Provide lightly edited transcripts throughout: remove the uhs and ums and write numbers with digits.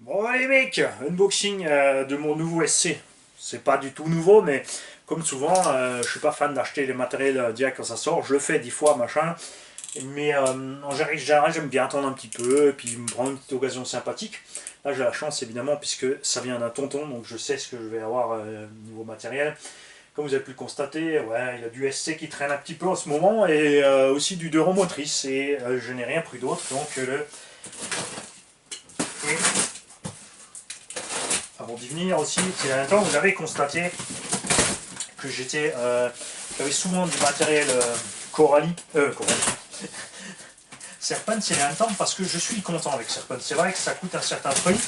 Bon les mecs, unboxing de mon nouveau SC. C'est pas du tout nouveau, mais comme souvent, je suis pas fan d'acheter les matériels direct quand ça sort. Je le fais 10 fois, machin. Mais en général, j'aime bien attendre un petit peu et puis me prendre une petite occasion sympathique. Là, j'ai la chance évidemment, puisque ça vient d'un tonton, donc je sais ce que je vais avoir niveau matériel. Comme vous avez pu le constater, ouais, il y a du SC qui traîne un petit peu en ce moment et aussi du 2 roues motrices. Et je n'ai rien pris d'autre, donc le. Et avant d'y venir aussi, c'est un temps vous avez constaté que j'avais souvent du matériel Coralie. Serpent, c'est un temps parce que je suis content avec Serpent. C'est vrai que ça coûte un certain prix,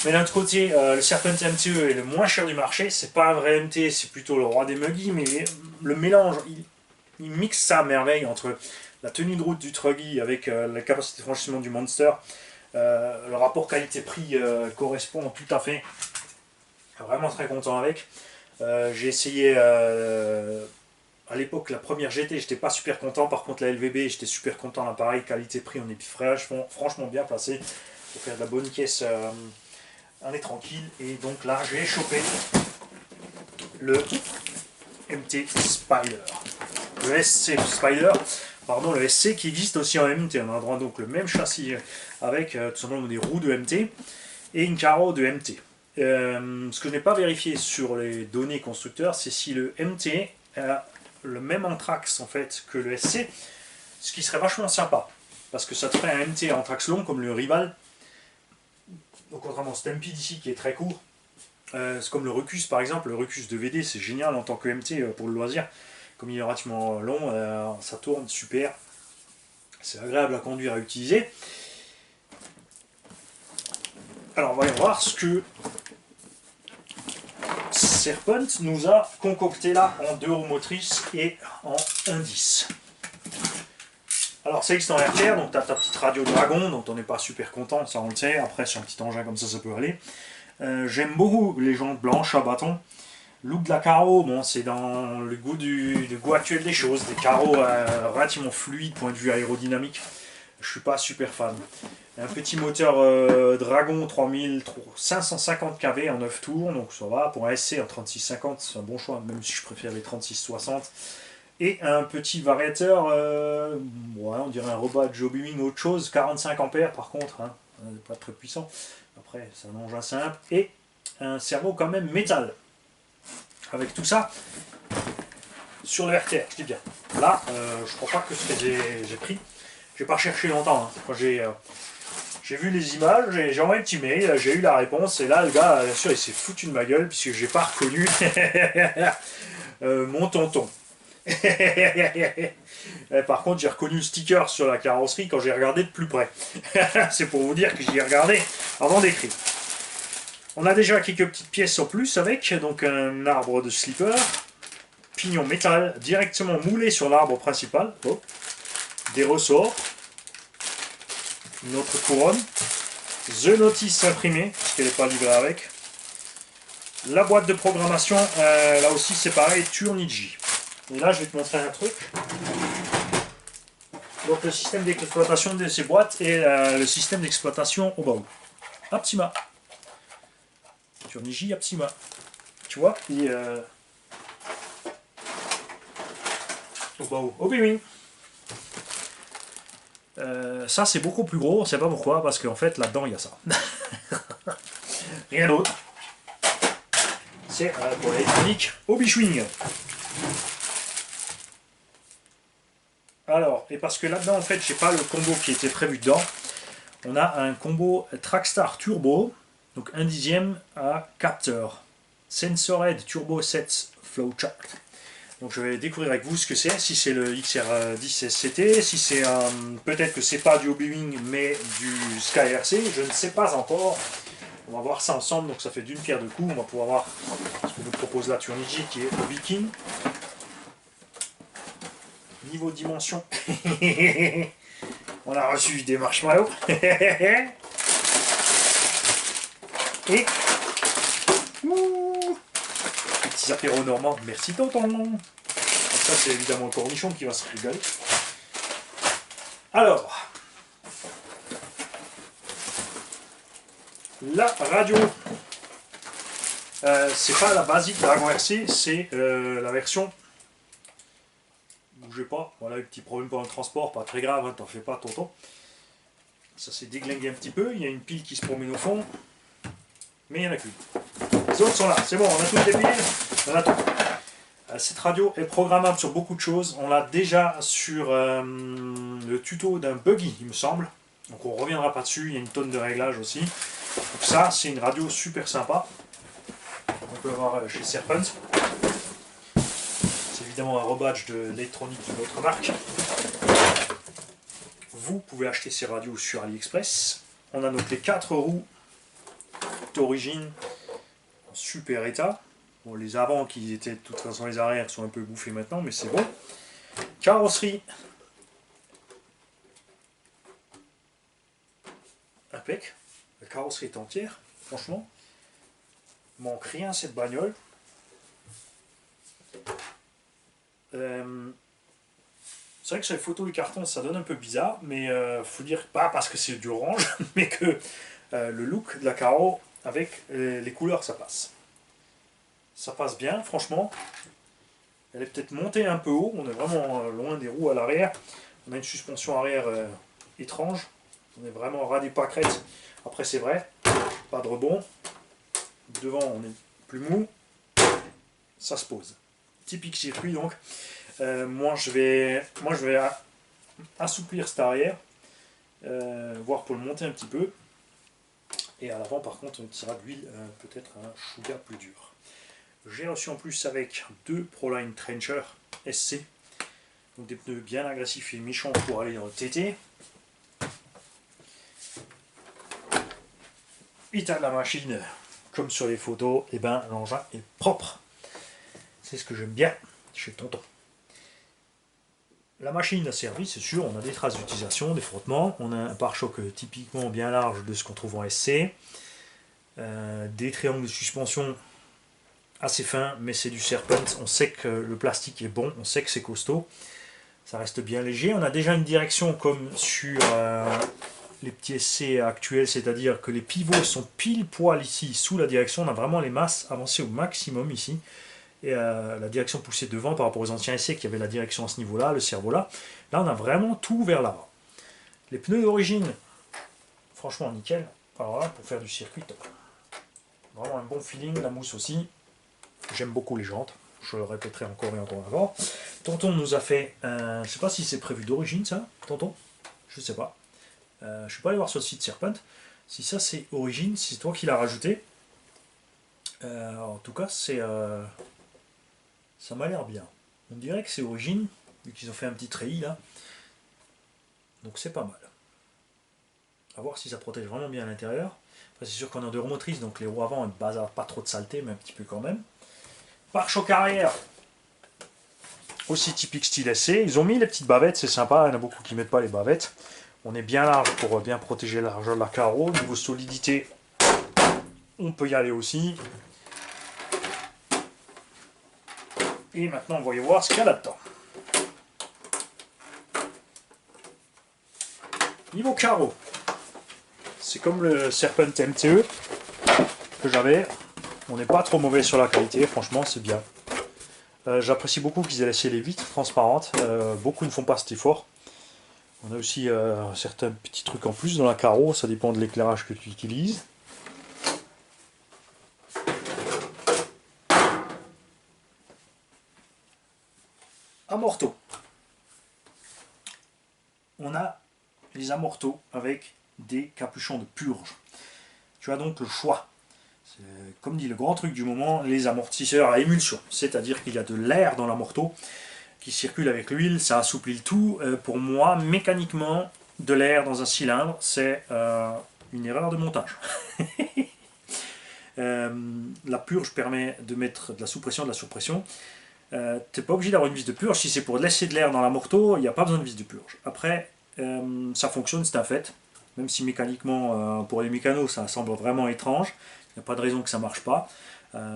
mais d'un autre côté, le Serpent MTE est le moins cher du marché. C'est pas un vrai MT, c'est plutôt le roi des muggy, mais le mélange, il mixe ça à merveille entre la tenue de route du Truggy avec la capacité de franchissement du Monster. Le rapport qualité-prix correspond tout à fait. Vraiment très content avec. J'ai essayé à l'époque la première GT, j'étais pas super content. Par contre la LVB, j'étais super content. L'appareil qualité-prix, on est franchement bien placé pour faire de la bonne caisse. On est tranquille. Et donc là, j'ai chopé le MT Spider. Le SC Spider, pardon, le SC qui existe aussi en MT. On a droit donc le même châssis avec tout simplement des roues de MT et une carreau de MT. Ce que je n'ai pas vérifié sur les données constructeurs, c'est si le MT a le même anthrax en fait que le SC, ce qui serait vachement sympa, parce que ça te ferait un MT anthrax long comme le Rival, donc contrairement au Stampede ici qui est très court. C'est comme le Rucus par exemple, le Rucus de VD c'est génial en tant que MT pour le loisir, comme il est relativement long, ça tourne super, c'est agréable à conduire, à utiliser. Alors voyons voir ce que Serpent nous a concocté là en 2 roues motrices et en 1.10. Alors ça existe en RTR, donc tu as ta petite radio Dragon, dont on n'est pas super content, ça on le sait. Après sur un petit engin comme ça peut aller. J'aime beaucoup les jantes blanches à bâton. Look de la carreau, bon c'est dans le goût du goût actuel des choses, des carreaux relativement fluides point de vue aérodynamique. Je suis pas super fan. Un petit moteur Dragon 3550 kV en 9 tours, donc ça va. Pour un SC en 3650, c'est un bon choix, même si je préfère les 3660. Et un petit variateur, ouais, on dirait un robot Joe Beaming, autre chose, 45 ampères par contre, hein, pas très puissant. Après, c'est un engin simple. Et un servo quand même métal. Avec tout ça, sur le RTR, je dis bien. Là, je crois pas que ce que j'ai pris. J'ai pas cherché longtemps. Hein. Quand j'ai vu les images, j'ai envoyé un petit mail, j'ai eu la réponse, et là, le gars, bien sûr, il s'est foutu de ma gueule, puisque j'ai pas reconnu mon tonton. Par contre, j'ai reconnu le sticker sur la carrosserie quand j'ai regardé de plus près. C'est pour vous dire que j'y ai regardé avant d'écrire. On a déjà quelques petites pièces en plus avec, donc un arbre de slipper, pignon métal directement moulé sur l'arbre principal, oh. Des ressorts, une autre couronne, The Notice imprimée, parce qu'elle n'est pas livrée avec, la boîte de programmation, là aussi c'est pareil, Turnigy. Et là je vais te montrer un truc. Donc le système d'exploitation de ces boîtes et le système d'exploitation au bas. Aptima. Turnigy Aptima. Tu vois, et au bas. Obi-Wan. Ça c'est beaucoup plus gros, on sait pas pourquoi, parce qu'en fait là-dedans il y a ça. Rien d'autre. C'est pour l'électronique Obi-Swing. Alors, et parce que là-dedans en fait j'ai pas le combo qui était prévu dedans, on a un combo Trackstar Turbo, donc 1/10 à capteur. Sensored Turbo 7 Flowchart. Donc je vais découvrir avec vous ce que c'est, si c'est le XR10 SCT, si c'est peut-être que c'est pas du Obi-Wan mais du Sky RC, je ne sais pas encore. On va voir ça ensemble, donc ça fait d'une pierre deux coups, on va pouvoir voir ce que nous propose la Turnigy qui est le Viking. Niveau dimension, on a reçu des marshmallows. Et petits apéros normands, merci tonton. Donc ça c'est évidemment le cornichon qui va se régaler. Alors, La radio, c'est pas la basique Dragon RC, c'est la version. Bougez pas, voilà, un petit problème pour le transport, pas très grave, hein, t'en fais pas, tonton. Ça s'est déglingué un petit peu, il y a une pile qui se promène au fond, mais il n'y en a qu'une. Les autres sont là, c'est bon, on a toutes les piles, on a tout. Cette radio est programmable sur beaucoup de choses, on l'a déjà sur le tuto d'un buggy, il me semble. Donc on ne reviendra pas dessus, il y a une tonne de réglages aussi. Donc ça, c'est une radio super sympa. On peut avoir chez Serpent. C'est évidemment un rebadge de l'électronique de notre marque. Vous pouvez acheter ces radios sur AliExpress. On a donc les 4 roues d'origine en super état. Bon, les avant qui étaient de toute façon les arrières sont un peu bouffés maintenant, mais c'est bon. Carrosserie impec. La carrosserie est entière, franchement. Il manque rien à cette bagnole. C'est vrai que sur les photos du carton ça donne un peu bizarre, mais faut dire pas parce que c'est du orange, mais que le look de la carreau avec les couleurs ça passe. Ça passe bien, franchement. Elle est peut-être montée un peu haut, on est vraiment loin des roues à l'arrière. On a une suspension arrière étrange. On est vraiment au ras des pâquerettes. Après c'est vrai, pas de rebond. Devant on est plus mou. Ça se pose. Typique circuit donc. Moi je vais assouplir cet arrière. Voir pour le monter un petit peu. Et à l'avant par contre on tirera de l'huile peut-être un chouïa plus dur. J'ai reçu en plus avec 2 Proline Trencher SC, donc des pneus bien agressifs et méchants pour aller dans le TT. État de la machine, comme sur les photos, et ben l'engin est propre. C'est ce que j'aime bien chez Tonton. La machine a servi, c'est sûr, on a des traces d'utilisation, des frottements, on a un pare-choc typiquement bien large de ce qu'on trouve en SC, des triangles de suspension assez fin, mais c'est du Serpent, on sait que le plastique est bon, on sait que c'est costaud, ça reste bien léger. On a déjà une direction comme sur les petits SC actuels, c'est-à-dire que les pivots sont pile poil ici sous la direction, on a vraiment les masses avancées au maximum ici, et la direction poussée devant par rapport aux anciens SC qui avaient la direction à ce niveau-là, le cerveau-là. Là on a vraiment tout vers l'avant. Les pneus d'origine, franchement nickel, alors là pour faire du circuit top. Vraiment un bon feeling, la mousse aussi. J'aime beaucoup les jantes, je le répéterai encore et encore et encore. Tonton nous a fait, je ne sais pas si c'est prévu d'origine ça, Tonton, je sais pas. Je ne suis pas allé voir sur le site Serpent, si ça c'est origine, si c'est toi qui l'as rajouté. En tout cas, ça m'a l'air bien. On dirait que c'est origine, vu qu'ils ont fait un petit treillis là. Donc c'est pas mal. A voir si ça protège vraiment bien à l'intérieur. C'est sûr qu'on a 2 roues motrices, donc les roues avant, elles bazardent pas trop de saleté, mais un petit peu quand même. Pare-choc arrière, aussi typique style SC. Ils ont mis les petites bavettes, c'est sympa, il y en a beaucoup qui ne mettent pas les bavettes. On est bien large pour bien protéger la largeur de la carreau. Niveau solidité, on peut y aller aussi. Et maintenant, on va y voir ce qu'il y a là-dedans. Niveau carreau, c'est comme le Serpent MTE que j'avais. On n'est pas trop mauvais sur la qualité, franchement, c'est bien. J'apprécie beaucoup qu'ils aient laissé les vitres transparentes. Beaucoup ne font pas cet effort. On a aussi certains petits trucs en plus dans la carreau, ça dépend de l'éclairage que tu utilises. Amorto. On a les amortos avec des capuchons de purge. Tu as donc le choix. Comme dit le grand truc du moment, les amortisseurs à émulsion. C'est-à-dire qu'il y a de l'air dans l'amorto qui circule avec l'huile, ça assouplit le tout. Pour moi, mécaniquement, de l'air dans un cylindre, c'est une erreur de montage. La purge permet de mettre de la sous-pression, de la surpression. Tu n'es pas obligé d'avoir une vis de purge. Si c'est pour laisser de l'air dans l'amorto, il n'y a pas besoin de vis de purge. Après, ça fonctionne, c'est un fait. Même si mécaniquement, pour les mécanos, ça semble vraiment étrange. Il n'y a pas de raison que ça ne marche pas.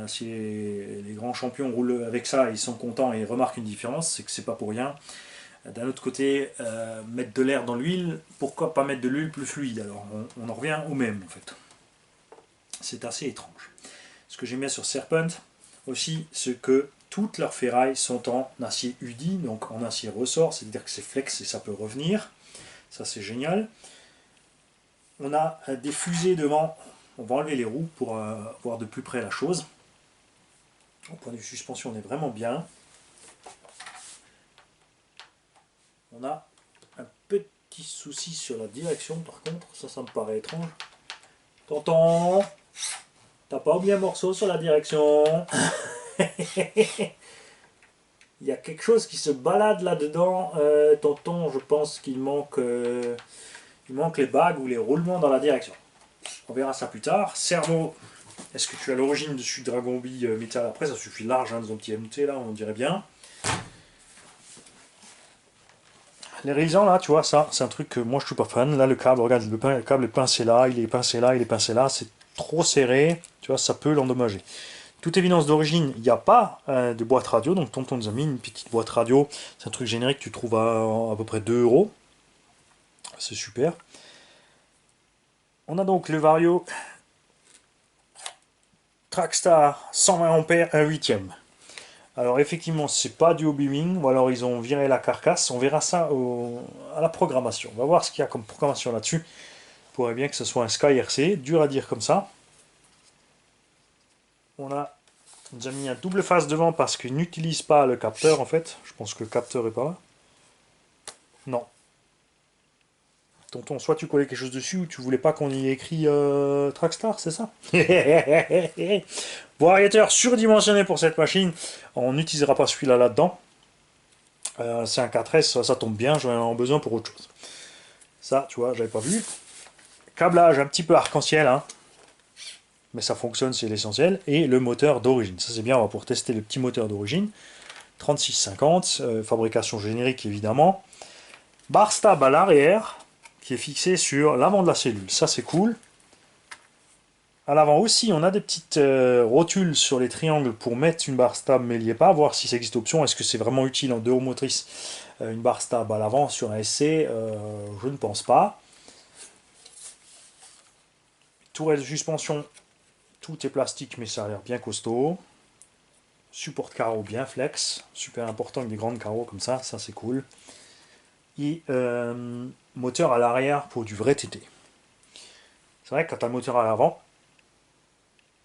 Si les grands champions roulent avec ça, ils sont contents et remarquent une différence, c'est que c'est pas pour rien. D'un autre côté, mettre de l'air dans l'huile, pourquoi pas mettre de l'huile plus fluide? Alors on en revient au même en fait. c'est assez étrange. Ce que j'aime bien sur Serpent aussi, c'est que toutes leurs ferrailles sont en acier UDI, donc en acier ressort, c'est-à-dire que c'est flex et ça peut revenir. Ça c'est génial. On a des fusées devant, on va enlever les roues pour voir de plus près la chose. Au point de vue suspension, on est vraiment bien. On a un petit souci sur la direction par contre, ça me paraît étrange. Tonton, t'as pas oublié un morceau sur la direction? Il y a quelque chose qui se balade là-dedans. Tonton, je pense qu'il manque les bagues ou les roulements dans la direction. On verra ça plus tard. Cerveau, est-ce que tu as l'origine dessus Dragon Bee Metal? Après, ça suffit large, hein, dans un petit MT là, on dirait bien. Les réalisants là, tu vois, ça, c'est un truc que moi je suis pas fan. Là, le câble, regarde, le câble est pincé là, il est pincé là, il est pincé là. C'est trop serré, tu vois, ça peut l'endommager. Toute évidence d'origine, il n'y a pas de boîte radio, donc tonton nous a mis une petite boîte radio. C'est un truc générique, tu trouves à peu près 2 €. C'est super. On a donc le Vario Trackstar 120 ampères, un huitième. Alors effectivement, c'est pas du beaming, ou alors ils ont viré la carcasse. On verra ça à la programmation. On va voir ce qu'il y a comme programmation là-dessus. Il pourrait bien que ce soit un Sky RC, dur à dire comme ça. On a déjà mis un double face devant parce qu'il n'utilise pas le capteur en fait. Je pense que le capteur est pas là. Non. Tonton, soit tu collais quelque chose dessus ou tu voulais pas qu'on y ait écrit Trackstar, c'est ça? Variateur surdimensionné pour cette machine. On n'utilisera pas celui-là là-dedans. C'est un 4S, ça tombe bien, j'en ai en besoin pour autre chose. Ça, tu vois, j'avais pas vu. Câblage un petit peu arc-en-ciel, hein. Mais ça fonctionne, c'est l'essentiel. Et le moteur d'origine. Ça, c'est bien, on va pouvoir tester le petit moteur d'origine. 3650, fabrication générique évidemment. Bar stab à l'arrière, qui est fixé sur l'avant de la cellule. Ça, c'est cool. À l'avant aussi, on a des petites rotules sur les triangles pour mettre une barre stab, mais il n'y est pas. Voir si ça existe option. Est-ce que c'est vraiment utile en 2 roues motrices une barre stab à l'avant sur un SC? Je ne pense pas. Tourelle de suspension, tout est plastique, mais ça a l'air bien costaud. Support de carreaux bien flex, super important avec des grandes carreaux comme ça c'est cool. Et moteur à l'arrière pour du vrai TT. C'est vrai que quand tu as le moteur à l'avant,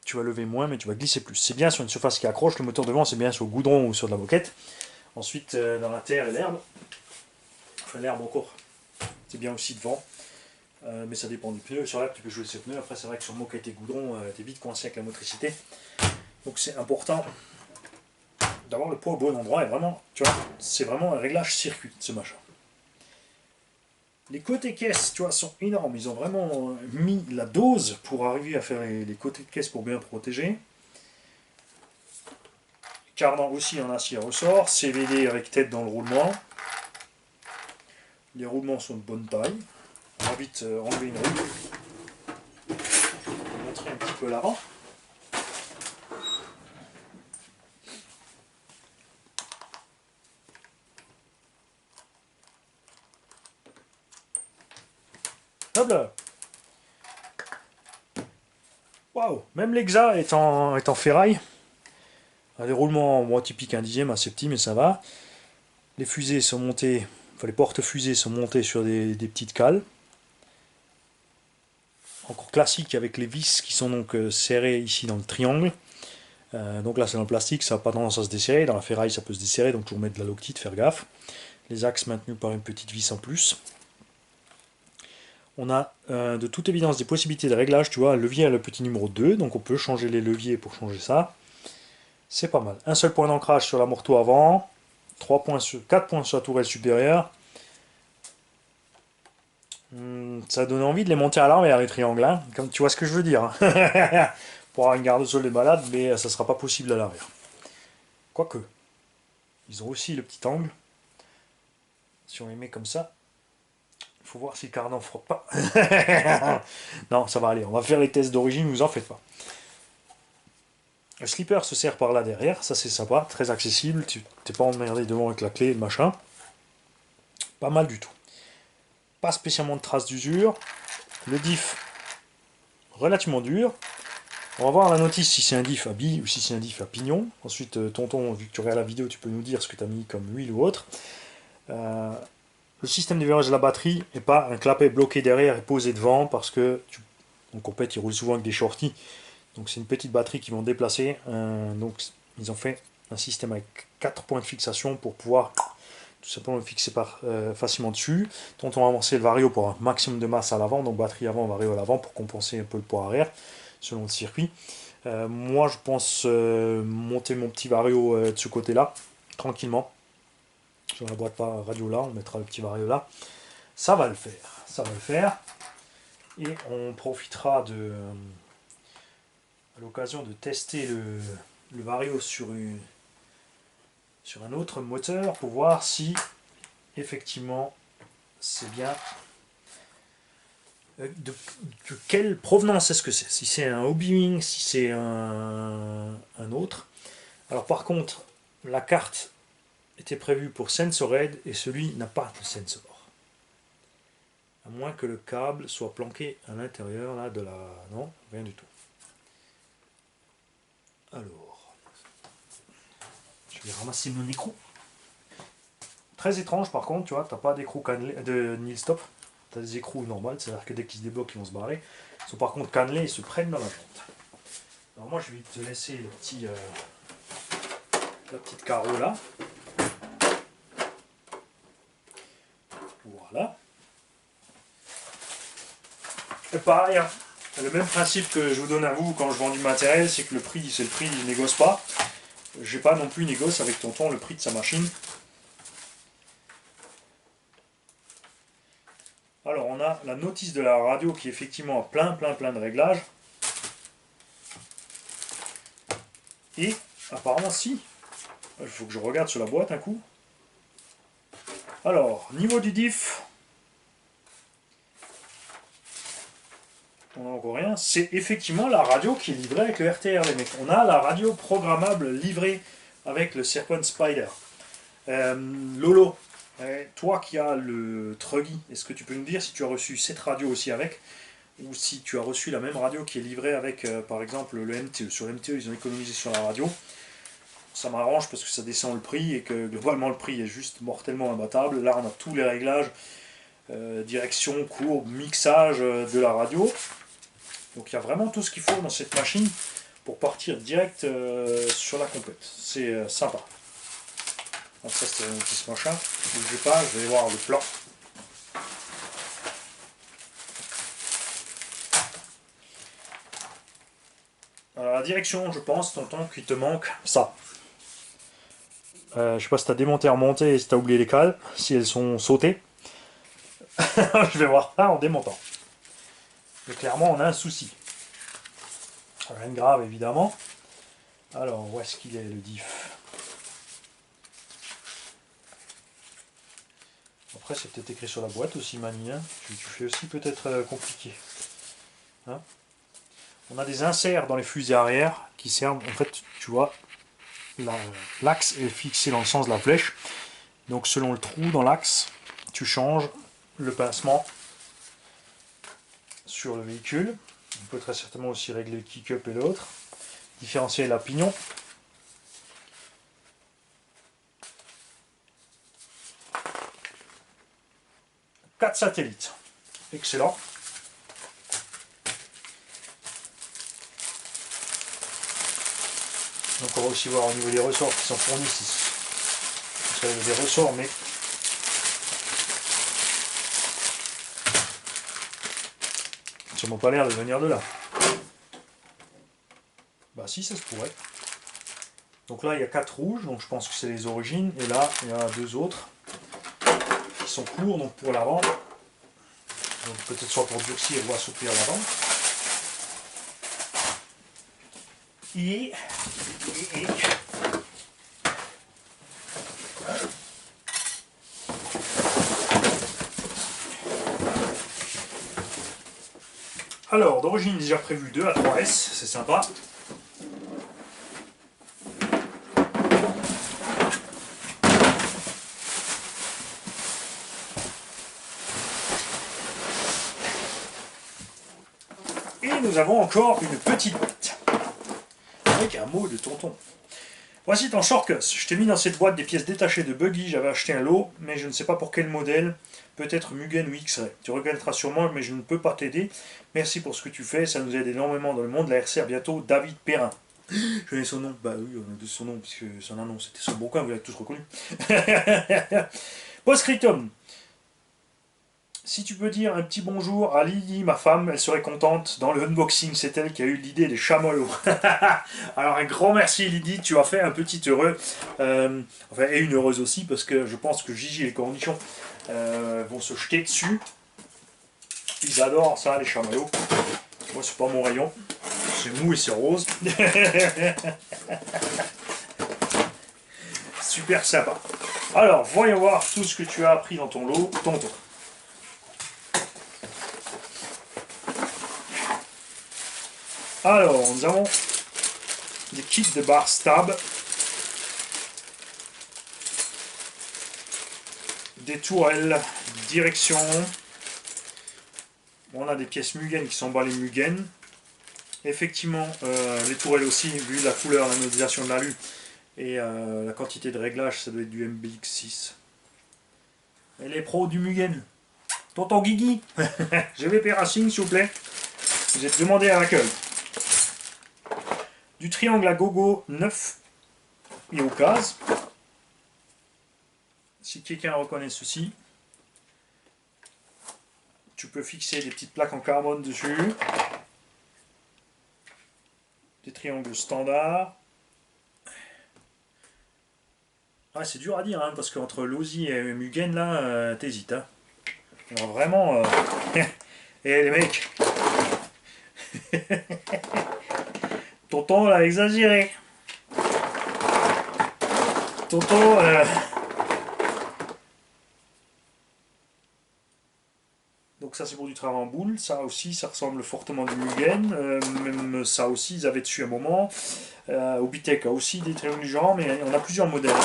tu vas lever moins, mais tu vas glisser plus. C'est bien sur une surface qui accroche, le moteur devant, c'est bien sur le goudron ou sur de la moquette. Ensuite, dans la terre et l'herbe, enfin l'herbe encore, c'est bien aussi devant. Mais ça dépend du pneu. Sur l'herbe, tu peux jouer ses pneus. Après, c'est vrai que sur moquette et goudron, tu es vite coincé avec la motricité. Donc, c'est important d'avoir le poids au bon endroit. Et vraiment, tu vois, c'est vraiment un réglage circuit, ce machin. Les côtés caisses, tu vois, sont énormes. Ils ont vraiment mis la dose pour arriver à faire les côtés de caisse pour bien protéger. Cardan aussi en acier ressort. CVD avec tête dans le roulement. Les roulements sont de bonne taille. On va vite enlever une roue. Je vais vous montrer un petit peu l'avant. Hop là. Waouh. Même l'Exa est en ferraille. Un déroulement moins typique, un dixième, assez petit, mais ça va. Les fusées sont montées, enfin les porte-fusées sont montées sur des petites cales. Encore classique avec les vis qui sont donc serrées ici dans le triangle. Donc là c'est dans le plastique, ça n'a pas tendance à se desserrer. Dans la ferraille ça peut se desserrer, donc toujours mettre de la loctite, faire gaffe. Les axes maintenus par une petite vis en plus. On a de toute évidence des possibilités de réglage, tu vois, le levier a le petit numéro 2, donc on peut changer les leviers pour changer ça. C'est pas mal. Un seul point d'ancrage sur l'amorto avant, 4 points sur la tourelle supérieure. Ça donne envie de les monter à l'envers les triangles, hein, comme tu vois ce que je veux dire. Hein. Pour avoir une garde-sol de malade, mais ça sera pas possible à l'arrière. Quoique, ils ont aussi le petit angle. Si on les met comme ça, il faut voir si le cardan frotte pas. Non, ça va aller. On va faire les tests d'origine, vous en faites pas. Le slipper se sert par là derrière, ça c'est sympa, très accessible. Tu t'es pas emmerdé devant avec la clé et le machin. Pas mal du tout. Pas spécialement de traces d'usure. Le diff relativement dur. On va voir la notice si c'est un diff à billes ou si c'est un diff à pignon. Ensuite, tonton, vu que tu regardes la vidéo, tu peux nous dire ce que tu as mis comme huile ou autre. Le système de virage de la batterie n'est pas un clapet bloqué derrière et posé devant parce que en compète, ils roulent souvent avec des shorties. Donc c'est une petite batterie qu'ils vont déplacer. Donc ils ont fait un système avec 4 points de fixation pour pouvoir tout simplement le fixer facilement dessus. Tonton a avancé le vario pour un maximum de masse à l'avant, donc batterie avant, vario à l'avant pour compenser un peu le poids arrière selon le circuit. Moi je pense monter mon petit vario de ce côté là, tranquillement. Sur la boîte radio là, on mettra le petit vario là. Ça va le faire, ça va le faire. Et on profitera à l'occasion de tester le vario sur un autre moteur pour voir si effectivement c'est bien de quelle provenance est-ce que c'est, si c'est un Hobbywing, si c'est un autre. Alors par contre la carte était prévue pour Sensored et celui n'a pas de sensor, à moins que le câble soit planqué à l'intérieur là de la... non, rien du tout. Alors je vais ramasser mon écrou. Très étrange par contre, tu vois, t'as pas d'écrou de nil stop, t'as des écrous normales, c'est-à-dire que dès qu'ils se débloquent, ils vont se barrer. Ils sont par contre cannelés et se prennent dans la jante. Alors moi je vais te laisser la petite carreau là. Voilà. Et pareil, hein, le même principe que je vous donne à vous quand je vends du matériel, c'est que le prix, c'est le prix, il négocie pas. Je n'ai pas non plus négoce avec tonton le prix de sa machine. Alors on a la notice de la radio qui est effectivement plein de réglages. Et apparemment si, il faut que je regarde sur la boîte un coup. Alors, niveau du diff, on n'a encore rien, c'est effectivement la radio qui est livrée avec le RTR les mecs. On a la radio programmable livrée avec le Serpent Spider. Lolo, toi qui as le Truggy, est-ce que tu peux nous dire si tu as reçu cette radio aussi avec, ou si tu as reçu la même radio qui est livrée avec par exemple le MTE. Sur le MTE ils ont économisé sur la radio. Ça m'arrange parce que ça descend le prix et que globalement le prix est juste mortellement imbattable. Là on a tous les réglages, direction, courbe, mixage de la radio. Donc il y a vraiment tout ce qu'il faut dans cette machine pour partir direct sur la compète. C'est sympa. Donc ça c'était un petit machin. Ne bougez pas, je vais voir le plan. Alors la direction, je pense, tonton, qu'il te manque ça. Je sais pas si tu as démonté, remonté et si tu as oublié les cales, si elles sont sautées. Je vais voir ça en démontant. Mais clairement, on a un souci. Rien de grave, évidemment. Alors, où est-ce qu'il est, le diff? Après, c'est peut-être écrit sur la boîte aussi, Mani. Hein. Tu fais aussi peut-être compliqué. Hein, on a des inserts dans les fusées arrière qui servent, en fait, tu vois, l'axe est fixé dans le sens de la flèche. Donc, selon le trou dans l'axe, tu changes le pincement sur le véhicule. On peut très certainement aussi régler le kick-up et l'autre. Différencier la pignon. Quatre satellites. Excellent. Donc on va aussi voir au niveau des ressorts qui sont fournis ici. Il y a des ressorts, mais ça n'a pas l'air de venir de là. Bah si, ça se pourrait. Donc là il y a 4 rouges, donc je pense que c'est les origines. Et là il y en a 2 autres qui sont courts, donc pour l'avant. Donc peut-être soit pour durcir ou assouplir l'avant. Et alors, d'origine déjà prévu 2 à 3S, c'est sympa. Et nous avons encore une petite boîte. Avec un mot de tonton. Voici ton shortcut. Je t'ai mis dans cette boîte des pièces détachées de buggy. J'avais acheté un lot, mais je ne sais pas pour quel modèle. Peut-être Mugen ou X-Ray. Tu regretteras sûrement, mais je ne peux pas t'aider. Merci pour ce que tu fais. Ça nous aide énormément dans le monde de la RC. À bientôt, David Perrin. Je connais son nom. Bah oui, on a de son nom, puisque son nom, c'était son bouquin, vous l'avez tous reconnu. Postscriptum. Si tu peux dire un petit bonjour à Lily, ma femme, elle serait contente. Dans le unboxing, c'est elle qui a eu l'idée des chamallows. Alors un grand merci Lydie, tu as fait un petit heureux. Enfin, et une heureuse aussi, parce que je pense que Gigi et les cornichons vont se jeter dessus. Ils adorent ça, les chamallows. Moi, c'est pas mon rayon. C'est mou et c'est rose. Super sympa. Alors, voyons voir tout ce que tu as appris dans ton lot, tonton. Alors, nous avons des kits de barres stab, des tourelles, direction. On a des pièces Mugen qui sont emballées Mugen. Effectivement, les tourelles aussi, vu la couleur, la modélisation de l'alu et la quantité de réglage, ça doit être du MBX6. Et les pros du Mugen. Tonton Guigui, GVP Racing, s'il vous plaît. Vous êtes demandé à l'accueil. Du triangle à gogo 9 et au case. Si quelqu'un reconnaît ceci, tu peux fixer des petites plaques en carbone dessus. Des triangles standards. Ah, c'est dur à dire, hein, parce qu'entre Lozi et Mugen, là, t'hésites. Hein. Alors, vraiment... Et les mecs... Tonton l'a exagéré. Tonton... Donc ça c'est pour du travail en boule, ça aussi ça ressemble fortement à du Mugen, même ça aussi ils avaient dessus un moment. Obitech a aussi des triangles du genre, mais on a plusieurs modèles.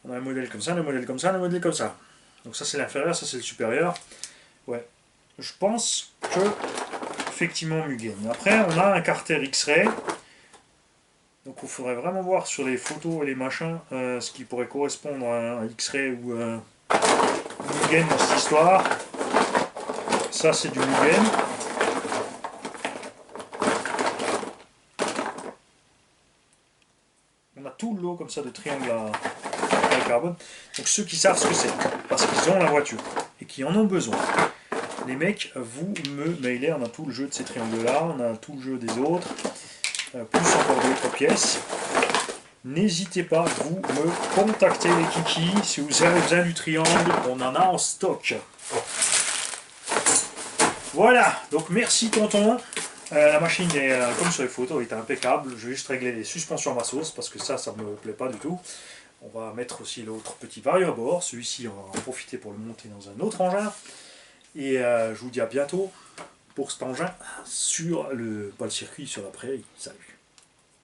On a un modèle comme ça, un modèle comme ça, un modèle comme ça. Donc ça c'est l'inférieur, ça c'est le supérieur. Ouais, je pense que effectivement Mugen. Après on a un carter X-Ray. Donc il faudrait vraiment voir sur les photos et les machins ce qui pourrait correspondre à un X-Ray ou Mugen dans cette histoire. Ça c'est du Mugen. On a tout le lot comme ça de triangles à carbone. Donc ceux qui savent ce que c'est, parce qu'ils ont la voiture et qui en ont besoin. Les mecs, vous me mailez, on a tout le jeu de ces triangles là, on a tout le jeu des autres, plus encore d'autres pièces. N'hésitez pas, vous me contactez les kikis, si vous avez besoin du triangle, on en a en stock. Voilà, donc merci tonton. La machine est, comme sur les photos, est impeccable. Je vais juste régler les suspensions à ma sauce parce que ça ne me plaît pas du tout. On va mettre aussi l'autre petit vario à bord. Celui-ci, on va en profiter pour le monter dans un autre engin. Et je vous dis à bientôt pour cet engin sur pas le circuit, sur la prairie. Salut.